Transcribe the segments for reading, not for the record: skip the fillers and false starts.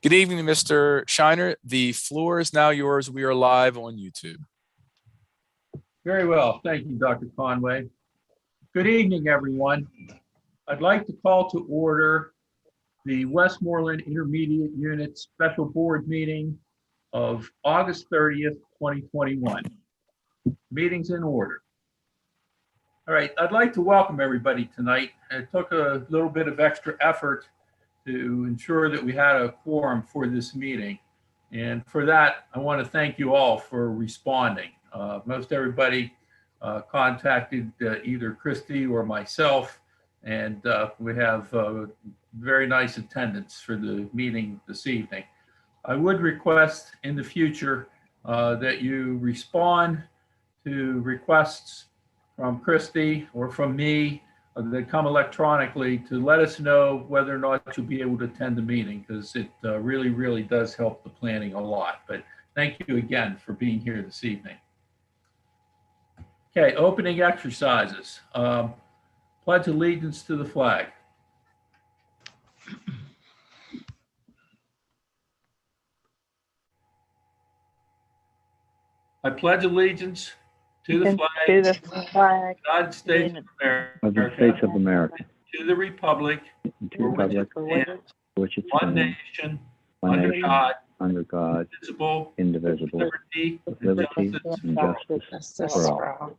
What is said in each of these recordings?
Good evening, Mr. Shiner. The floor is now yours. We are live on YouTube. Very well. Thank you, Dr. Conway. Good evening, everyone. I'd like to call to order the Westmoreland Intermediate Unit Special Board Meeting of August 30th, 2021. Meeting's in order. All right, I'd like to welcome everybody tonight. It took a little bit of extra effort to ensure that we had a quorum for this meeting. And for that, I want to thank you all for responding. Most everybody contacted either Christy or myself, and we have very nice attendance for the meeting this evening. I would request in the future that you respond to requests from Christy or from me that come electronically to let us know whether or not you'll be able to attend the meeting, because it really does help the planning a lot. But thank you again for being here this evening. Okay, opening exercises. Pledge allegiance to the flag. I pledge allegiance to the flag, United States of America, to the republic for which it stands, one nation, under God, indivisible, with liberty and justice for all.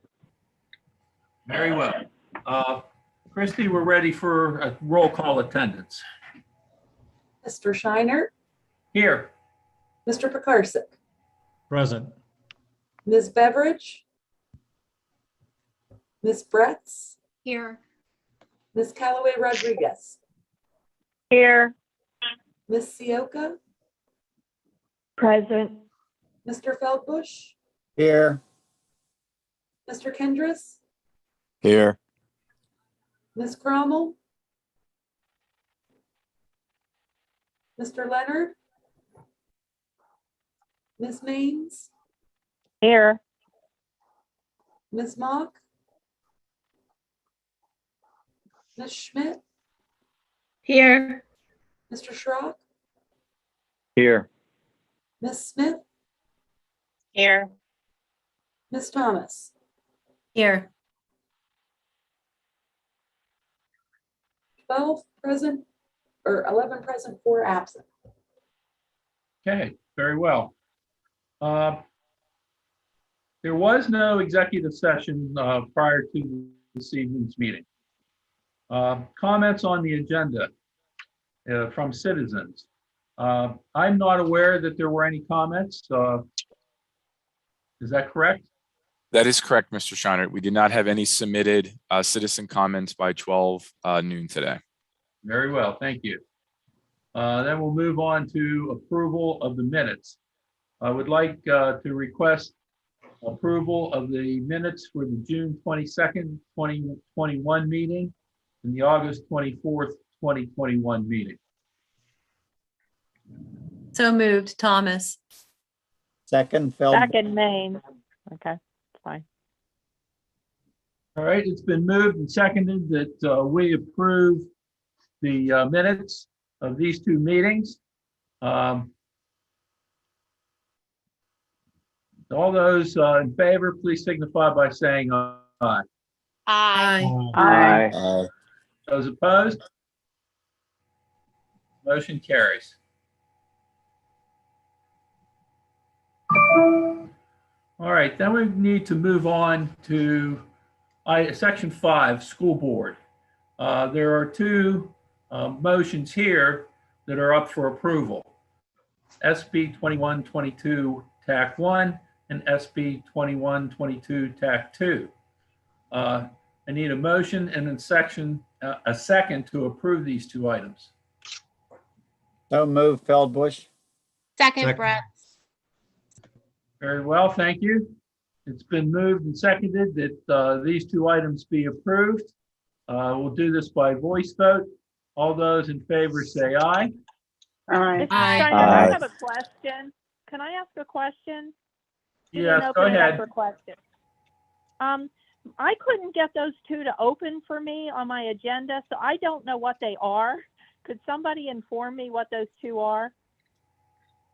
Very well. Christy, we're ready for a roll call attendance. Mr. Shiner? Here. Mr. Pekarsik? Present. Ms. Beveridge? Ms. Bretz? Here. Ms. Callaway Rodriguez? Here. Ms. Sioka? Present. Mr. Feldbush? Here. Mr. Kendris? Here. Ms. Cromwell? Mr. Leonard? Ms. Maines? Here. Ms. Mock? Ms. Schmidt? Here. Mr. Schrock? Here. Ms. Smith? Here. Ms. Thomas? Here. 12 present, or 11 present, 4 absent. Okay, very well. There was no executive session prior to this evening's meeting. Comments on the agenda from citizens. I'm not aware that there were any comments. Is that correct? That is correct, Mr. Shiner. We did not have any submitted citizen comments by 12 noon today. Very well, thank you. Then we'll move on to approval of the minutes. I would like to request approval of the minutes for the June 22nd, 2021 meeting and the August 24th, 2021 meeting. So moved, Thomas. Second, Phil. Second, Maine. Okay, fine. All right, it's been moved and seconded that we approve the minutes of these two meetings. All those in favor, please signify by saying aye. Aye. Aye. Those opposed? Motion carries. All right, then we need to move on to Section 5, School Board. There are two motions here that are up for approval. SB 2122 TAC 1 and SB 2122 TAC 2. I need a motion and a second to approve these two items. So move, Feldbush. Second, Brett. Very well, thank you. It's been moved and seconded that these two items be approved. We'll do this by voice vote. All those in favor say aye. Aye. Aye. I have a question. Can I ask a question? Yes, go ahead. I couldn't get those two to open for me on my agenda, so I don't know what they are. Could somebody inform me what those two are?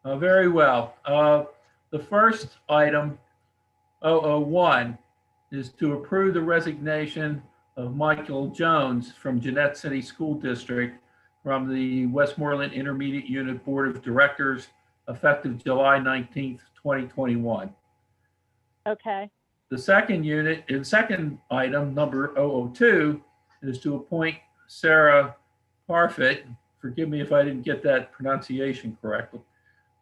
Very well. The first item, 001, is to approve the resignation of Michael Jones from Jeannette City School District from the Westmoreland Intermediate Unit Board of Directors effective July 19th, 2021. Okay. The second item, number 002, is to appoint Sarah Parfit. Forgive me if I didn't get that pronunciation correctly,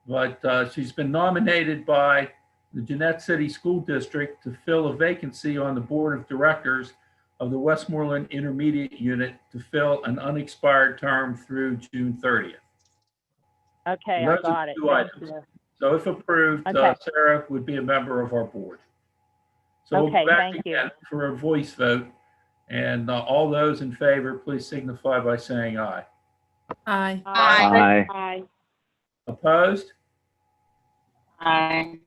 but she's been nominated by the Jeannette City School District to fill a vacancy on the Board of Directors of the Westmoreland Intermediate Unit to fill an unexpired term through June 30th. Okay, Those I are got it. two Thank items. you. So if approved, Okay. Sarah would be a member of our board. So we'll Okay, go back thank you. again for a voice vote. And all those in favor, please signify by saying aye. Aye. Aye. Aye. Opposed? Aye.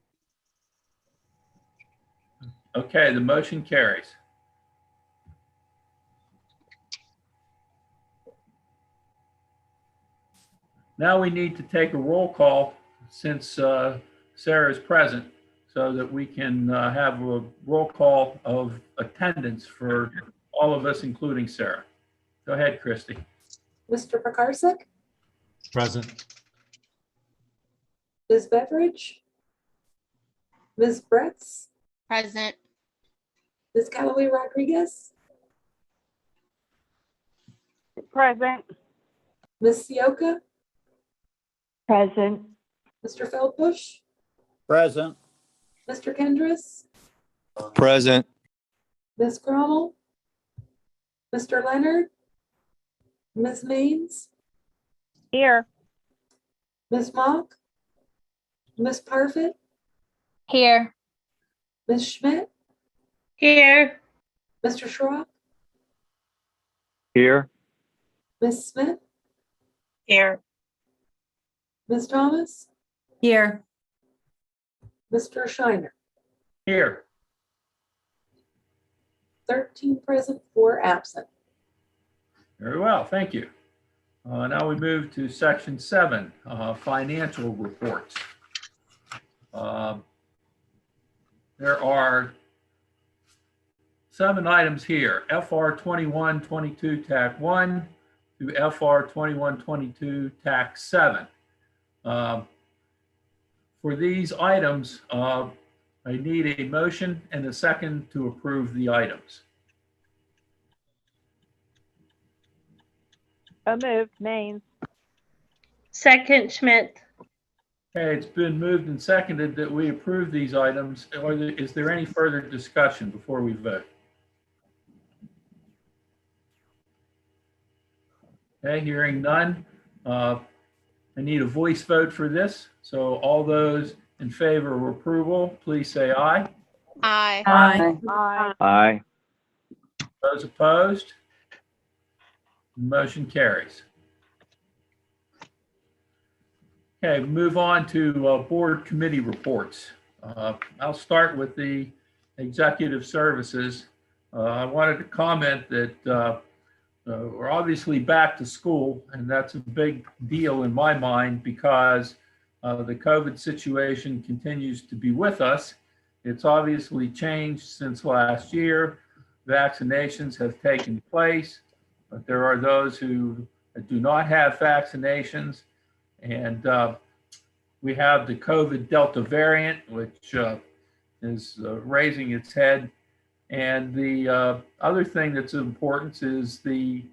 Okay, the motion carries. Now we need to take a roll call since Sarah is present so that we can have a roll call of attendance for all of us, including Sarah. Go ahead, Christy. Mr. Pekarsik, Present. Ms. Beveridge, Ms. Bretz, Present. Ms. Callaway Rodriguez, Present. Ms. Sioka, Present. Mr. Feldbush, Present. Mr. Kendris, Present. Ms. Grommel, Mr. Leonard, Ms. Maines, Here. Ms. Mock, Ms. Parfit, Here. Ms. Schmidt, Here. Mr. Schrock, Here. Ms. Smith, Here. Ms. Thomas, Here. Mr. Shiner. Here. 13 present, 4 absent. Very well, thank you. Now we move to section 7, financial reports. There are 7 items here, FR 2122 TAC 1 through FR 2122 TAC 7. For these items, I need a motion and a second to approve the items. So moved. Maines. Second, Schmidt. Okay, it's been moved and seconded that we approve these items. Is there any further discussion before we vote? Okay, hearing none. I need a voice vote for this. So all those in favor of approval, please say aye. Aye. Aye. Aye. Those opposed? Motion carries. Okay, move on to board committee reports. I'll start with the executive services. I wanted to comment that we're obviously back to school, and that's a big deal in my mind because the COVID situation continues to be with us. It's obviously changed since last year. Vaccinations have taken place, but there are those who do not have vaccinations. And we have the COVID Delta variant, which is raising its head. And the other thing that's important is the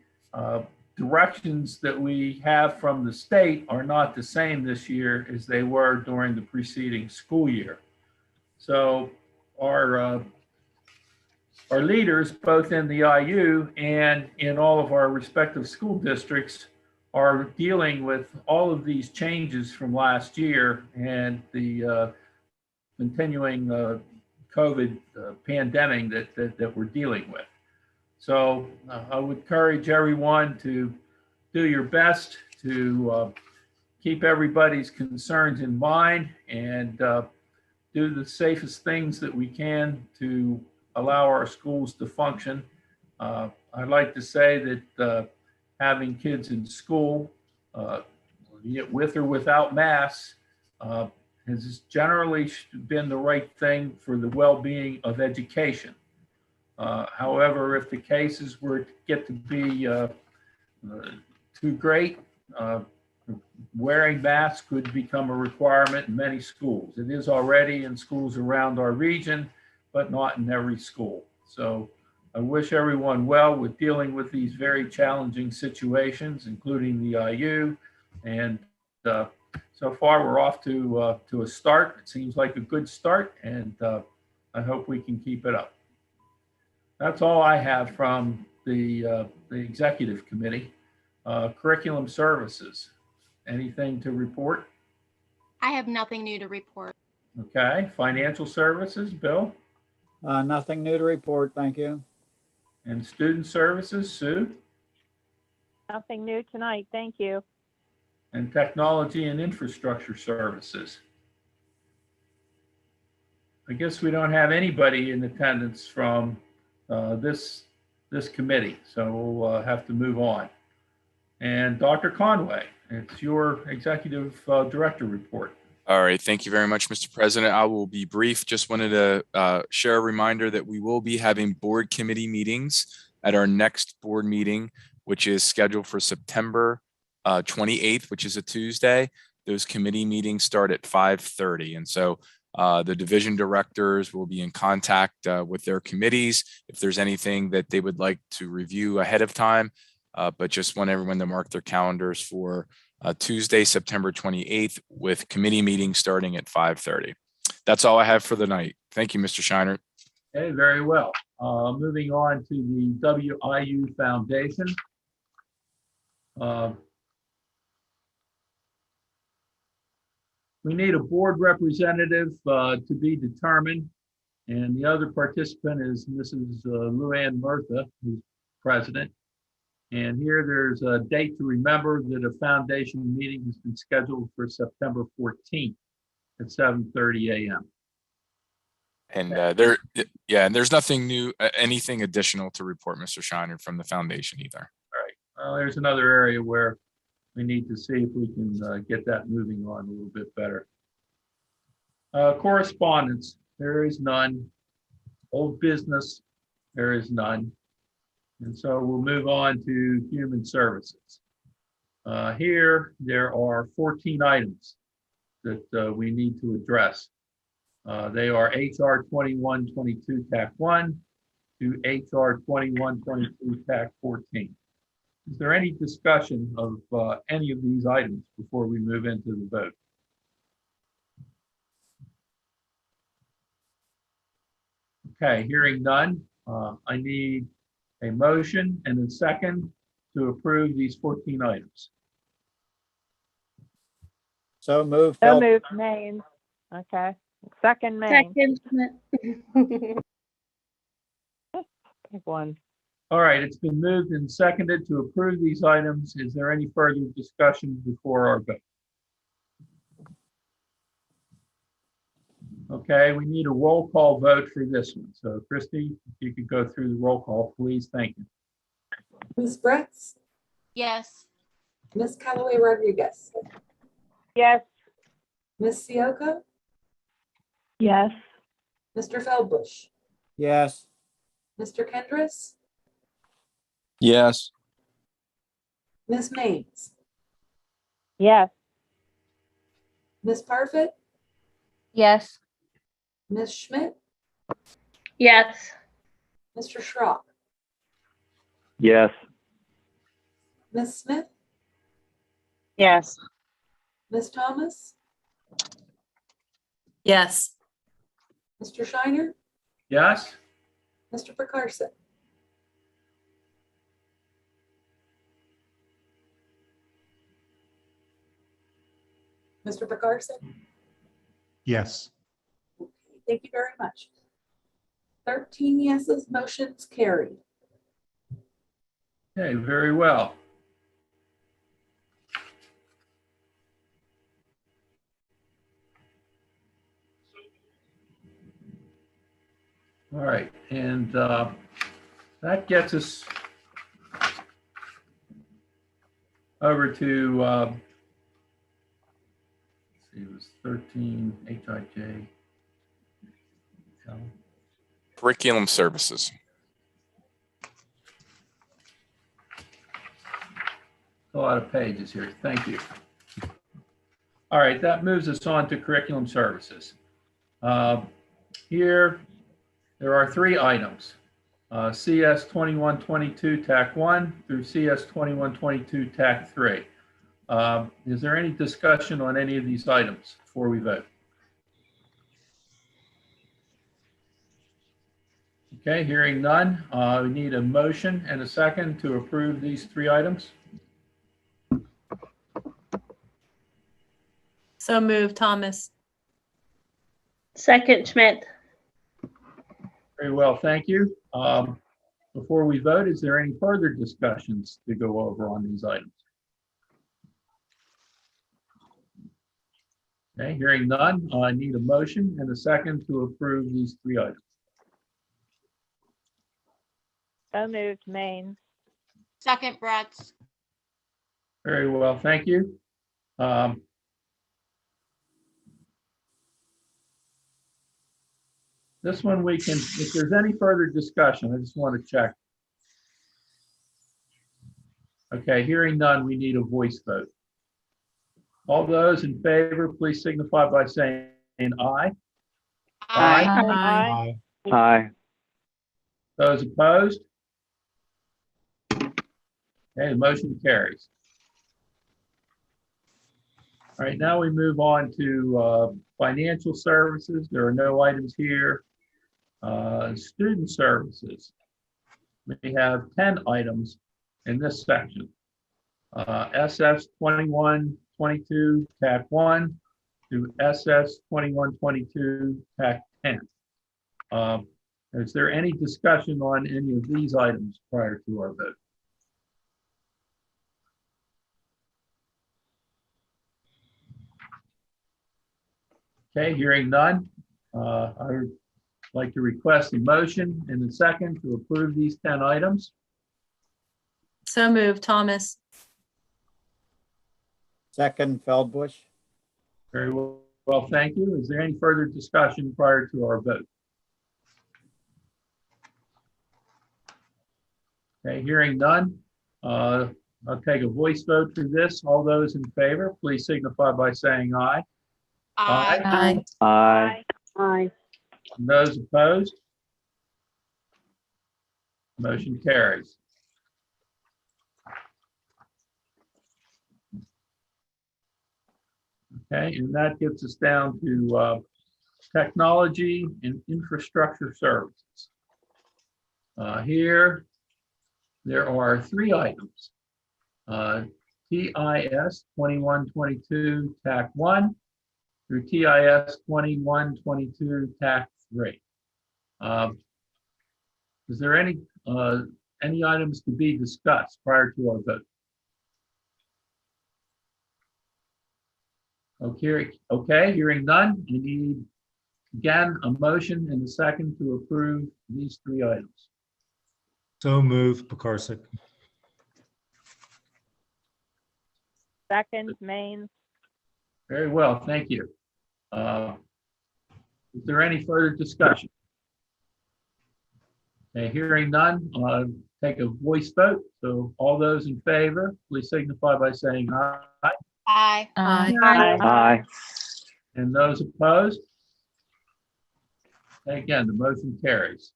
directions that we have from the state are not the same this year as they were during the preceding school year. So our leaders, both in the IU and in all of our respective school districts, are dealing with all of these changes from last year and the continuing COVID pandemic that we're dealing with. So I would encourage everyone to do your best to keep everybody's concerns in mind and do the safest things that we can to allow our schools to function. I'd like to say that having kids in school, with or without masks, has generally been the right thing for the well-being of education. However, if the cases were to get to be too great, wearing masks could become a requirement in many schools. It is already in schools around our region, but not in every school. So I wish everyone well with dealing with these very challenging situations, including the IU. And so far, we're off to a start. It seems like a good start, and I hope we can keep it up. That's all I have from the executive committee. Curriculum services. Anything to report? I have nothing new to report. Okay. Financial services, Bill? Nothing new to report, thank you. And student services, Sue? Nothing new tonight. Thank you. And technology and infrastructure services. I guess we don't have anybody in attendance from this committee, so we'll have to move on. And Dr. Conway, it's your executive director report. All right. Thank you very much, Mr. President. I will be brief. Just wanted to share a reminder that we will be having board committee meetings at our next board meeting, which is scheduled for September 28th, which is a Tuesday. Those committee meetings start at 5:30. And so the division directors will be in contact with their committees if there's anything that they would like to review ahead of time. But just want everyone to mark their calendars for Tuesday, September 28th, with committee meetings starting at 5:30. That's all I have for the night. Thank you, Mr. Shiner. Okay, very well. Moving on to the Wiu Foundation. We need a board representative to be determined, and the other participant is Mrs. Luann Murtha, who's president. And here there's a date to remember that a foundation meeting has been scheduled for September 14th at 7:30 a.m. And and there's nothing new, anything additional to report, Mr. Shiner, from the foundation either. All right. Well, there's another area where we need to see if we can get that moving on a little bit better. Correspondence, there is none. Old business, there is none. And so we'll move on to human services. Here, there are 14 items that we need to address. They are HR 2122 TAC 1 to HR 2122 TAC 14. Is there any discussion of any of these items before we move into the vote? Okay, hearing none, I need a motion and a second to approve these 14 items. So moved. So moved, Maine. Okay. Second, Maine. Second, Schmidt. Pick one. All right, it's been moved and seconded to approve these items. Is there any further discussion before our vote? Okay, we need a roll call vote for this one. So Christy, if you could go through the roll call, please. Thank you. Ms. Bretz, Yes. Ms. Callaway Rodriguez, Yes. Ms. Sioko, Yes. Mr. Feldbush, Yes. Mr. Kendris, Yes. Ms. Maines, Yes. Ms. Parfit, Yes. Ms. Schmidt, Yes. Mr. Schrock, Yes. Ms. Smith, Yes. Ms. Thomas, Yes. Mr. Shiner, Yes? Mr. Precarson. Mr. Precarson? Yes. Okay, thank you very much. 13 yeses, motion's carried. Okay, very well. All right, and that gets us over to see, it was 13, HIJ. Curriculum services. A lot of pages here. Thank you. All right, that moves us on to curriculum services. Here, there are 3 items. CS 2122 TAC 1 through CS 2122 TAC 3. Is there any discussion on any of these items before we vote? Okay, hearing none, we need a motion and a second to approve these 3 items. So moved, Thomas. Second, Schmidt. Very well, thank you. Before we vote, is there any further discussions to go over on these items? Okay, hearing none, I need a motion and a second to approve these 3 items. So moved, Maine. Second, Bratz. Very well, thank you. This one we can, if there's any further discussion, I just want to check. Okay, hearing none, we need a voice vote. All those in favor, please signify by saying aye. Aye. Aye. Aye. Those opposed? Okay, the motion carries. All right, now we move on to financial services. There are no items here. Student services. We have 10 items in this section. SS 2122 TAC 1 through SS 2122 TAC 10. Is there any discussion on any of these items prior to our vote? Okay, hearing none, I would like to request a motion and a second to approve these 10 items. So moved, Thomas. Second, Feldbush. Very well, thank you. Is there any further discussion prior to our vote? Okay, hearing none, I'll take a voice vote for this. All those in favor, please signify by saying aye. Aye. Aye. Aye. Aye. And those opposed? Motion carries. Okay, and that gets us down to technology and infrastructure services. Here, there are 3 items. TIS 2122 TAC 1 through TIS 2122 TAC 3. Is there any items to be discussed prior to our vote? Okay, hearing none, we need again a motion and a second to approve these 3 items. So moved, Pekarsik. Second, Maine. Very well, thank you. Is there any further discussion? Okay, hearing none, take a voice vote. So all those in favor, please signify by saying aye. Aye. Aye. Aye. And those opposed? Again, the motion carries.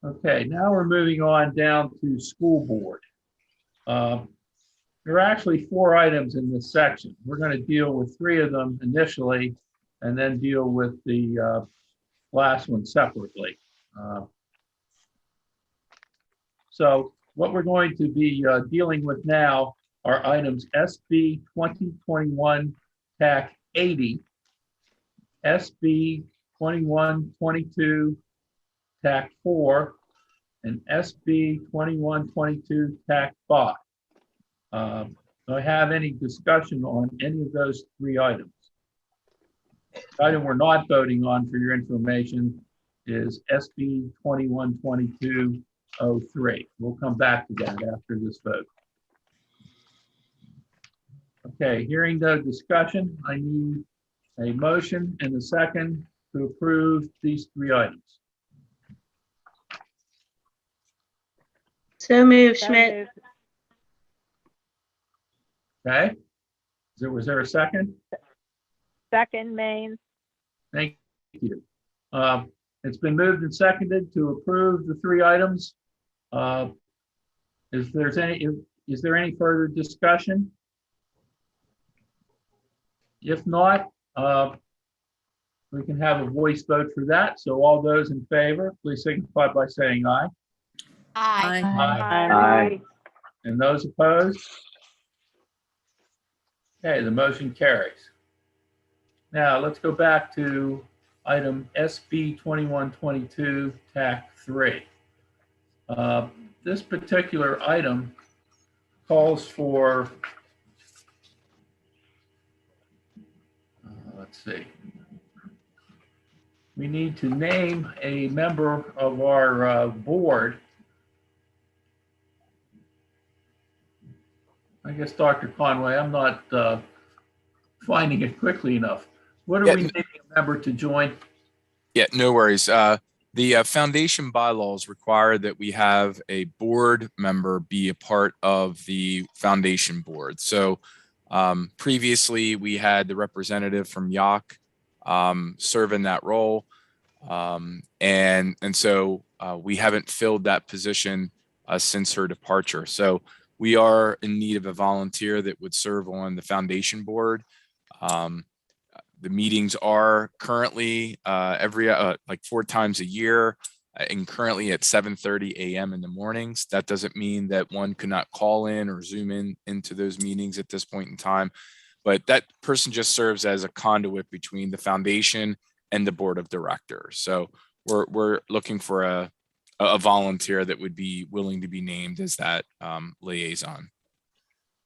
Okay, now we're moving on down to school board. There are actually 4 items in this section. We're going to deal with 3 of them initially and then deal with the last one separately. So what we're going to be dealing with now are items SB 2021 TAC 80, SB 2122 TAC 4, and SB 2122 TAC 5. Do I have any discussion on any of those 3 items? The item we're not voting on, for your information, is SB 2122-03. We'll come back to that after this vote. Okay, hearing no discussion, I need a motion and a second to approve these three items. So move, So Schmidt. moved. Okay? Was there a second? Second, Maine. Thank you. It's been moved and seconded to approve the three items. Is there any further discussion? If not, we can have a voice vote for that. So all those in favor, please signify by saying aye. Aye. Aye. And those opposed? Okay, the motion carries. Now, let's go back to item SB 2122, TAC 3. This particular item calls for, let's see. We need to name a member of our board. I guess, Dr. Conway, I'm not finding it quickly enough. What are Yeah. we naming a member to join? Yeah, no worries. The foundation bylaws require that we have a board member be a part of the foundation board. So previously we had the representative from YAC serve in that role. And so we haven't filled that position since her departure. So we are in need of a volunteer that would serve on the foundation board. The meetings are currently every like 4 times a year and currently at 7:30 a.m. in the mornings. That doesn't mean that one could not call in or zoom in into those meetings at this point in time, but that person just serves as a conduit between the foundation and the board of directors. So we're looking for a volunteer that would be willing to be named as that liaison.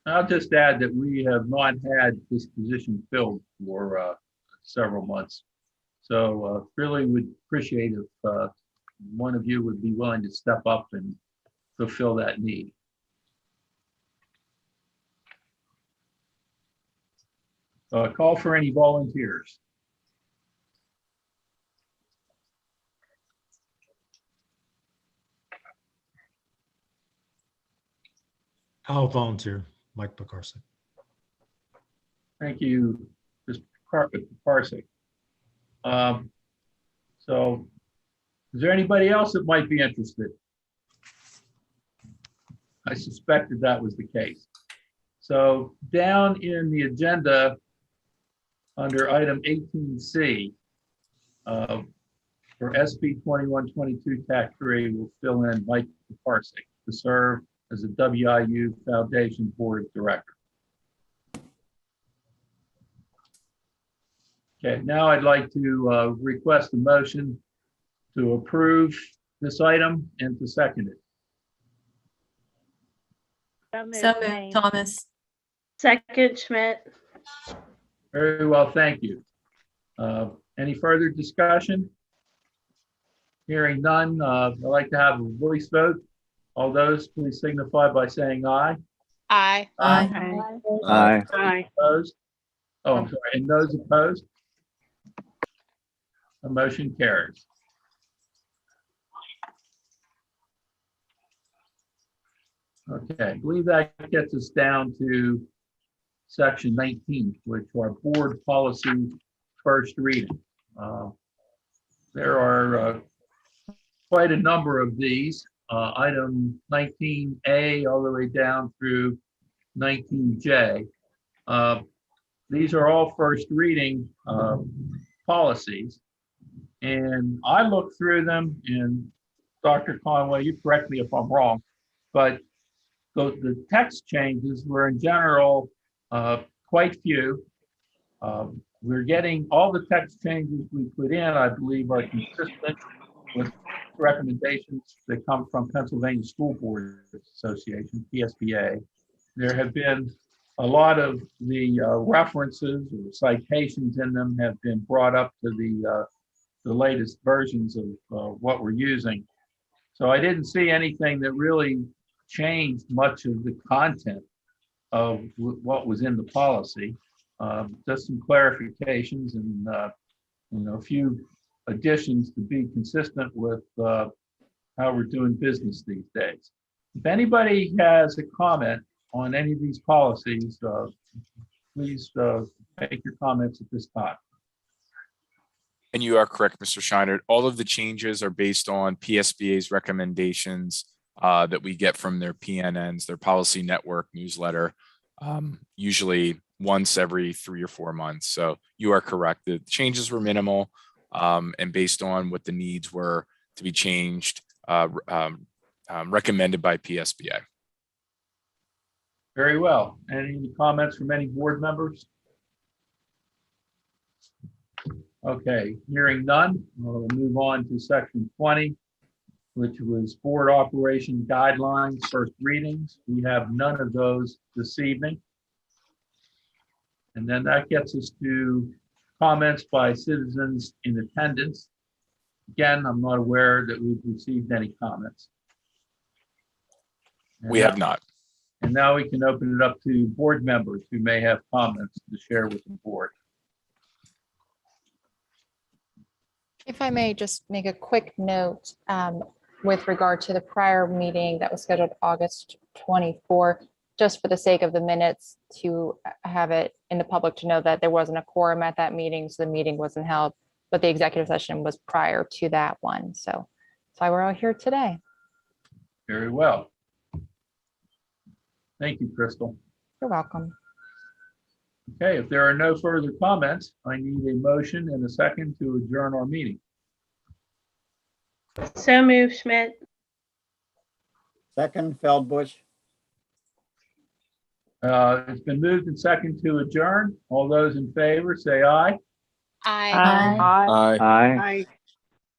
I'll just add that we have not had this position filled for several months. So really would appreciate if one of you would be willing to step up and fulfill that need. Call for any volunteers. I'll volunteer, Mike Pekarsik. Thank you, Mr. Parsik. So is there anybody else that might be interested? I suspected that was the case. So down in the agenda under item 18C for SB 2122 TAC 3, we'll fill in Mike Parsik to serve as a WIU Foundation Board Director. Okay, now I'd like to request a motion to approve this item and to second it. So Maine. moved, Thomas. Second, Schmidt. Very well, thank you. Any further discussion? Hearing none, I'd like to have a voice vote. All those, please signify by saying aye. Aye. Aye. Aye. Aye. Opposed? Oh, I'm sorry, and those opposed? The motion carries. Okay, I believe that gets us down to section 19, which are board policy first reading. There are quite a number of these, item 19A all the way down through 19J. These are all first reading policies. And I looked through them, and Dr. Conway, you correct me if I'm wrong, but the text changes were in general quite few. We're getting all the text changes we put in, I believe, are consistent with recommendations that come from Pennsylvania School Board Association, PSBA. There have been a lot of the references or citations in them have been brought up to the latest versions of what we're using. So I didn't see anything that really changed much of the content of what was in the policy. Just some clarifications and, a few additions to be consistent with how we're doing business these days. If anybody has a comment on any of these policies, please make your comments at this time. And you are correct, Mr. Shiner. All of the changes are based on PSBA's recommendations that we get from their PNNs, their policy network newsletter, usually once every 3 or 4 months. So you are correct. The changes were minimal and based on what the needs were to be changed, recommended by PSBA. Very well. Any comments from any board members? Okay, hearing none, we'll move on to section 20, which was board operation guidelines, first readings. We have none of those this evening. And then that gets us to comments by citizens in attendance. Again, I'm not aware that we've received any comments. We have not. And now we can open it up to board members who may have comments to share with the board. If I may just make a quick note with regard to the prior meeting that was scheduled August 24, just for the sake of the minutes, to have it in the public to know that there wasn't a quorum at that meeting, so the meeting wasn't held, but the executive session was prior to that one. So that's why we're all here today. Very well. Thank you, Crystal. You're welcome. Okay, if there are no further comments, I need a motion and a second to adjourn our meeting. So moved, Schmidt. Second, Feldbush. It's been moved and second to adjourn. All those in favor, say aye. Aye. Aye. Aye. Aye. Aye.